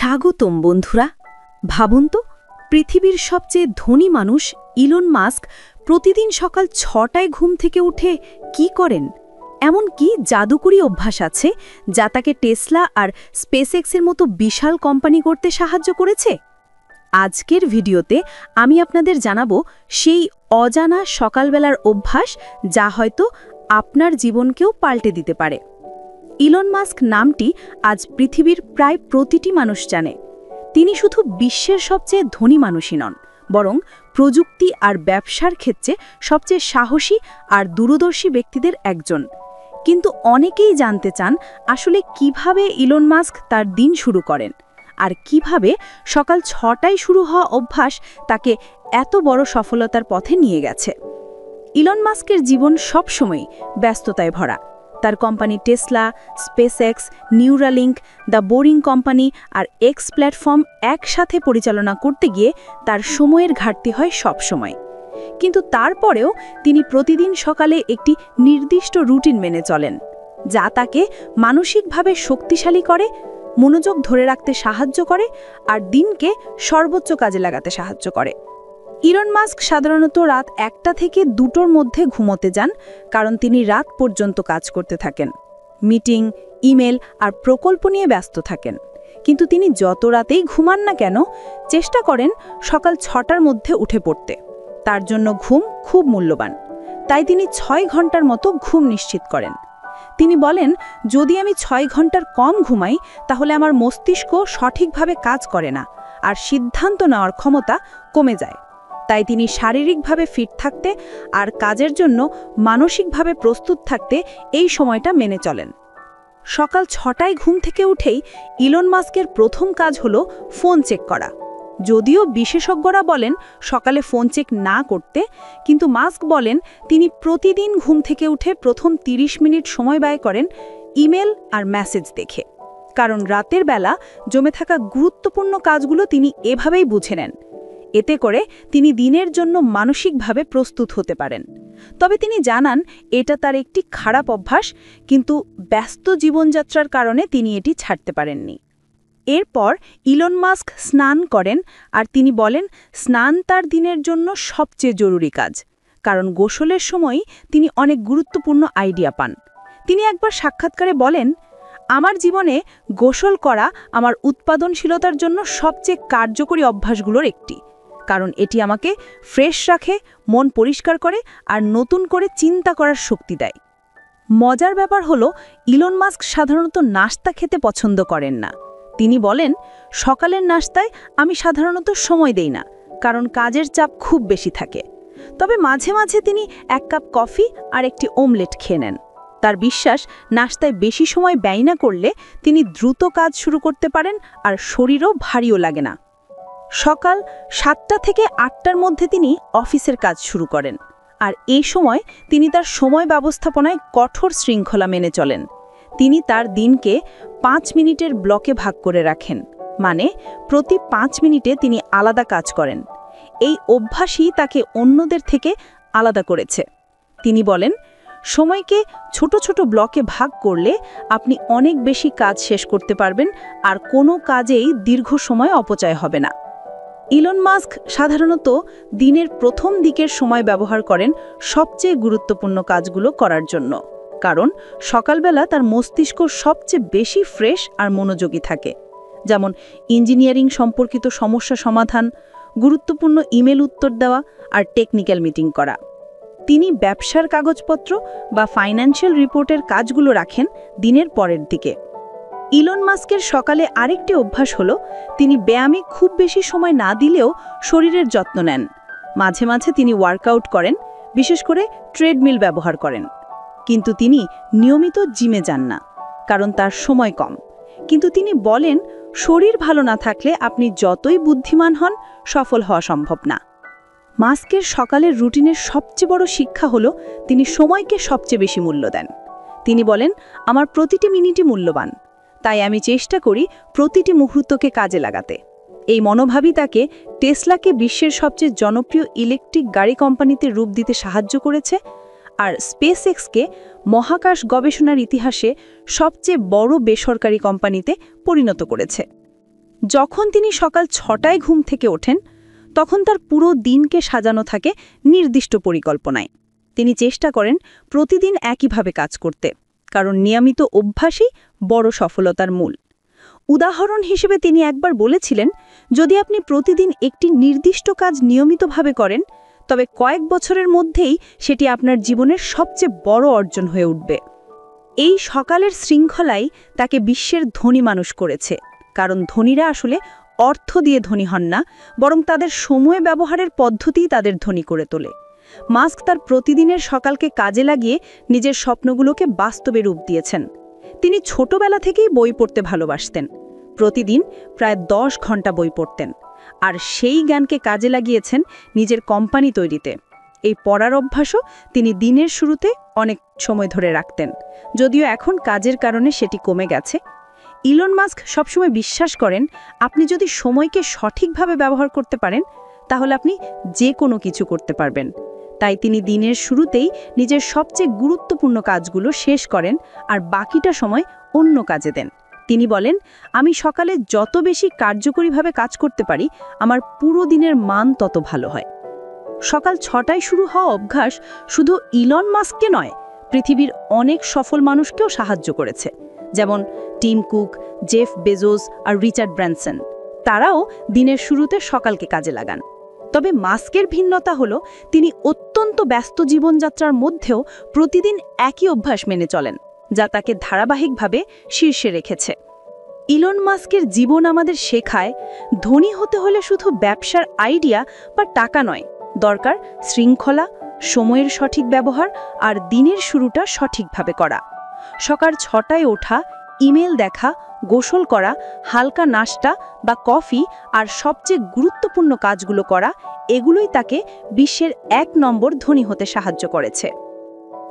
স্বাগতম বন্ধুরা। ভাবুন তো, পৃথিবীর সবচেয়ে ধনী মানুষ ইলন মাস্ক প্রতিদিন সকাল ৬টায় ঘুম থেকে উঠে কি করেন? এমন কি জাদুকরী অভ্যাস আছে যা তাকে টেসলা আর স্পেসএক্সের মতো বিশাল কোম্পানি করতে সাহায্য করেছে? আজকের ভিডিওতে আমি আপনাদের জানাবো সেই অজানা সকালবেলার অভ্যাস যা হয়তো আপনার জীবনকেও পাল্টে দিতে পারে। ইলন মাস্ক নামটি আজ পৃথিবীর প্রায় প্রতিটি মানুষ জানে। তিনি শুধু বিশ্বের সবচেয়ে ধনী মানুষই নন, বরং প্রযুক্তি আর ব্যবসার ক্ষেত্রে সবচেয়ে সাহসী আর দূরদর্শী ব্যক্তিদের একজন। কিন্তু অনেকেই জানতে চান আসলে কিভাবে ইলন মাস্ক তার দিন শুরু করেন, আর কিভাবে সকাল ৬টায় শুরু হওয়া অভ্যাস তাকে এত বড় সফলতার পথে নিয়ে গেছে। ইলন মাস্কের জীবন সবসময় ব্যস্ততায় ভরা। তার company Tesla, SpaceX, Neuralink, The Boring Company আর এক্স প্ল্যাটফর্ম একসাথে পরিচালনা করতে গিয়ে তার সময়ের ঘাটতি হয় সবসময়। কিন্তু তারপরেও তিনি প্রতিদিন সকালে একটি নির্দিষ্ট রুটিন মেনে চলেন, যা তাকে মানসিকভাবে শক্তিশালী করে, মনোযোগ ধরে রাখতে সাহায্য করে আর দিনকে সর্বোচ্চ কাজে লাগাতে সাহায্য করে। ইলন মাস্ক সাধারণত রাত ১টা থেকে ২টোর মধ্যে ঘুমোতে যান, কারণ তিনি রাত পর্যন্ত কাজ করতে থাকেন, মিটিং, ইমেল আর প্রকল্প নিয়ে ব্যস্ত থাকেন। কিন্তু তিনি যত রাতেই ঘুমান না কেন, চেষ্টা করেন সকাল ৬টার মধ্যে উঠে পড়তে। তার জন্য ঘুম খুব মূল্যবান, তাই তিনি ৬ ঘন্টার মতো ঘুম নিশ্চিত করেন। তিনি বলেন, যদি আমি ৬ ঘন্টার কম ঘুমাই তাহলে আমার মস্তিষ্ক সঠিকভাবে কাজ করে না আর সিদ্ধান্ত নেওয়ার ক্ষমতা কমে যায়। তাই তিনি শারীরিকভাবে ফিট থাকতে আর কাজের জন্য মানসিকভাবে প্রস্তুত থাকতে এই সময়টা মেনে চলেন। সকাল ৬টায় ঘুম থেকে উঠেই ইলন মাস্কের প্রথম কাজ হলো ফোন চেক করা। যদিও বিশেষজ্ঞরা বলেন সকালে ফোন চেক না করতে, কিন্তু মাস্ক বলেন তিনি প্রতিদিন ঘুম থেকে উঠে প্রথম ৩০ মিনিট সময় ব্যয় করেন ইমেল আর মেসেজ দেখে, কারণ রাতের বেলা জমে থাকা গুরুত্বপূর্ণ কাজগুলো তিনি এভাবেই বুঝে নেন। এতে করে তিনি দিনের জন্য মানসিকভাবে প্রস্তুত হতে পারেন। তবে তিনি জানান এটা তার একটি খারাপ অভ্যাস, কিন্তু ব্যস্ত জীবনযাত্রার কারণে তিনি এটি ছাড়তে পারেননি। এরপর ইলন মাস্ক স্নান করেন, আর তিনি বলেন স্নান তার দিনের জন্য সবচেয়ে জরুরি কাজ, কারণ গোসলের সময় তিনি অনেক গুরুত্বপূর্ণ আইডিয়া পান। তিনি একবার সাক্ষাৎকারে বলেন, আমার জীবনে গোসল করা আমার উৎপাদনশীলতার জন্য সবচেয়ে কার্যকরী অভ্যাসগুলোর একটি, কারণ এটি আমাকে ফ্রেশ রাখে, মন পরিষ্কার করে আর নতুন করে চিন্তা করার শক্তি দেয়। মজার ব্যাপার হলো ইলন মাস্ক সাধারণত নাস্তা খেতে পছন্দ করেন না। তিনি বলেন, সকালের নাস্তায় আমি সাধারণত সময় দেই না, কারণ কাজের চাপ খুব বেশি থাকে। তবে মাঝে মাঝে তিনি ১ কাপ কফি আর একটি অমলেট খেয়ে নেন। তার বিশ্বাস, নাস্তায় বেশি সময় ব্যয় না করলে তিনি দ্রুত কাজ শুরু করতে পারেন আর শরীরও ভারীও লাগে না। সকাল ৭টা থেকে ৮টার মধ্যে তিনি অফিসের কাজ শুরু করেন, আর এই সময় তিনি তার সময় ব্যবস্থাপনায় কঠোর শৃঙ্খলা মেনে চলেন। তিনি তার দিনকে ৫ মিনিটের ব্লকে ভাগ করে রাখেন, মানে প্রতি ৫ মিনিটে তিনি আলাদা কাজ করেন। এই অভ্যাসই তাকে অন্যদের থেকে আলাদা করেছে। তিনি বলেন, সময়কে ছোট ছোট ব্লকে ভাগ করলে আপনি অনেক বেশি কাজ শেষ করতে পারবেন আর কোনো কাজেই দীর্ঘ সময় অপচয় হবে না। ইলন মাস্ক সাধারণত দিনের প্রথম দিকের সময় ব্যবহার করেন সবচেয়ে গুরুত্বপূর্ণ কাজগুলো করার জন্য, কারণ সকালবেলা তার মস্তিষ্ক সবচেয়ে বেশি ফ্রেশ আর মনোযোগী থাকে, যেমন ইঞ্জিনিয়ারিং সম্পর্কিত সমস্যা সমাধান, গুরুত্বপূর্ণ ইমেল উত্তর দেওয়া আর টেকনিক্যাল মিটিং করা। তিনি ব্যবসার কাগজপত্র বা ফাইন্যান্সিয়াল রিপোর্টের কাজগুলো রাখেন দিনের পরের দিকে। ইলন মাস্কের সকালে আরেকটি অভ্যাস হলো তিনি ব্যায়ামে খুব বেশি সময় না দিলেও শরীরের যত্ন নেন। মাঝে মাঝে তিনি ওয়ার্কআউট করেন, বিশেষ করে ট্রেডমিল ব্যবহার করেন। কিন্তু তিনি নিয়মিত জিমে যান না, কারণ তার সময় কম। কিন্তু তিনি বলেন, শরীর ভালো না থাকলে আপনি যতই বুদ্ধিমান হন, সফল হওয়া সম্ভব না। মাস্কের সকালের রুটিনের সবচেয়ে বড় শিক্ষা হলো তিনি সময়কে সবচেয়ে বেশি মূল্য দেন। তিনি বলেন, আমার প্রতিটি মিনিটই মূল্যবান, তাই আমি চেষ্টা করি প্রতিটি মুহূর্তকে কাজে লাগাতে। এই মনোভাবই তাকে টেসলাকে বিশ্বের সবচেয়ে জনপ্রিয় ইলেকট্রিক গাড়ি কোম্পানিতে রূপ দিতে সাহায্য করেছে, আর স্পেসএক্সকে মহাকাশ গবেষণার ইতিহাসে সবচেয়ে বড় বেসরকারি কোম্পানিতে পরিণত করেছে। যখন তিনি সকাল 6টায় ঘুম থেকে ওঠেন তখন তার পুরো দিনকে সাজানো থাকে নির্দিষ্ট পরিকল্পনায়। তিনি চেষ্টা করেন প্রতিদিন একইভাবে কাজ করতে, কারণ নিয়মিত অভ্যাসই বড় সফলতার মূল। উদাহরণ হিসেবে তিনি একবার বলেছিলেন, যদি আপনি প্রতিদিন একটি নির্দিষ্ট কাজ নিয়মিতভাবে করেন তবে কয়েক বছরের মধ্যেই সেটি আপনার জীবনের সবচেয়ে বড় অর্জন হয়ে উঠবে। এই সকালের শৃঙ্খলাই তাকে বিশ্বের ধনী মানুষ করেছে, কারণ ধনীরা আসলে অর্থ দিয়ে ধনী হন না, বরং তাদের সময় ব্যবহারের পদ্ধতিই তাদের ধনী করে তোলে। মাস্ক তার প্রতিদিনের সকালকে কাজে লাগিয়ে নিজের স্বপ্নগুলোকে বাস্তবে রূপ দিয়েছেন। তিনি ছোটবেলা থেকেই বই পড়তে ভালোবাসতেন। প্রতিদিন প্রায় 10 ঘন্টা বই পড়তেন, আর সেই জ্ঞানকে কাজে লাগিয়েছেন নিজের কোম্পানি তৈরিতে। এই পড়ার অভ্যাসও তিনি দিনের শুরুতে অনেক সময় ধরে রাখতেন, যদিও এখন কাজের কারণে সেটি কমে গেছে। ইলন মাস্ক সবসময় বিশ্বাস করেন, আপনি যদি সময়কে সঠিকভাবে ব্যবহার করতে পারেন তাহলে আপনি যে কোনো কিছু করতে পারবেন। তাই তিনি দিনের শুরুতেই নিজের সবচেয়ে গুরুত্বপূর্ণ কাজগুলো শেষ করেন আর বাকিটা সময় অন্য কাজে দেন। তিনি বলেন, আমি সকালে যত বেশি কার্যকরীভাবে কাজ করতে পারি আমার পুরো দিনের মান তত ভালো হয়। সকাল 6টায় শুরু হওয়া অভ্যাস শুধু ইলন মাস্ককে নয়, পৃথিবীর অনেক সফল মানুষকেও সাহায্য করেছে, যেমন টিম কুক, জেফ বেজোস আর রিচার্ড ব্র্যানসন। তারাও দিনের শুরুতে সকালকে কাজে লাগান। তবে মাস্কের ভিন্নতা হলো তিনি অত্যন্ত ব্যস্ত জীবনযাত্রার মধ্যেও প্রতিদিন একই অভ্যাস মেনে চলেন, যা তাকে ধারাবাহিকভাবে শীর্ষে রেখেছে। ইলন মাস্কের জীবন আমাদের শেখায়, ধনী হতে হলে শুধু ব্যবসার আইডিয়া বা টাকা নয়, দরকার শৃঙ্খলা, সময়ের সঠিক ব্যবহার আর দিনের শুরুটা সঠিকভাবে করা। সকাল 6টায় ওঠা, ইমেল দেখা, গোসল করা, হালকা নাস্তা বা কফি আর সবচেয়ে গুরুত্বপূর্ণ কাজগুলো করা, এগুলোই তাকে বিশ্বের 1 নম্বর ধনী হতে সাহায্য করেছে।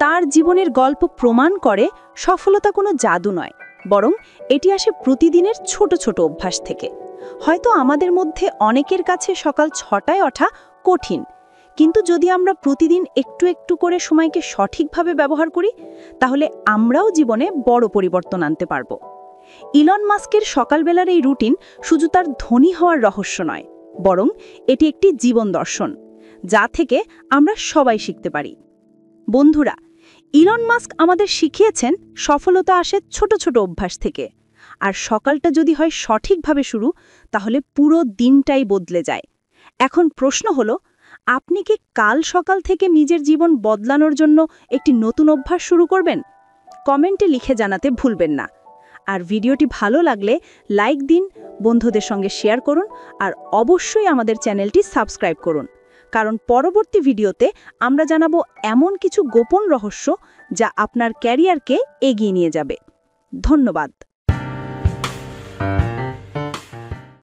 তার জীবনের গল্প প্রমাণ করে সফলতা কোনো জাদু নয়, বরং এটি আসে প্রতিদিনের ছোট ছোট অভ্যাস থেকে। হয়তো আমাদের মধ্যে অনেকের কাছে সকাল 6টায় ওঠা কঠিন, কিন্তু যদি আমরা প্রতিদিন একটু একটু করে সময়কে সঠিকভাবে ব্যবহার করি তাহলে আমরাও জীবনে বড় পরিবর্তন আনতে পারব। ইলন মাস্কের সকালবেলার এই রুটিন শুধু তার ধনী হওয়ার রহস্য নয়, বরং এটি একটি জীবন দর্শন, যা থেকে আমরা সবাই শিখতে পারি। বন্ধুরা, ইলন মাস্ক আমাদের শিখিয়েছেন সফলতা আসে ছোট ছোট অভ্যাস থেকে, আর সকালটা যদি হয় সঠিকভাবে শুরু তাহলে পুরো দিনটাই বদলে যায়। এখন প্রশ্ন হলো, আপনি কি কাল সকাল থেকে নিজের জীবন বদলানোর জন্য একটি নতুন অভ্যাস শুরু করবেন? কমেন্টে লিখে জানাতে ভুলবেন না। আর ভিডিওটি ভালো লাগলে লাইক দিন, বন্ধুদের সঙ্গে শেয়ার করুন, আর অবশ্যই আমাদের চ্যানেলটি সাবস্ক্রাইব করুন, কারণ পরবর্তী ভিডিওতে আমরা জানাবো এমন কিছু গোপন রহস্য যা আপনার ক্যারিয়ারকে এগিয়ে নিয়ে যাবে। ধন্যবাদ।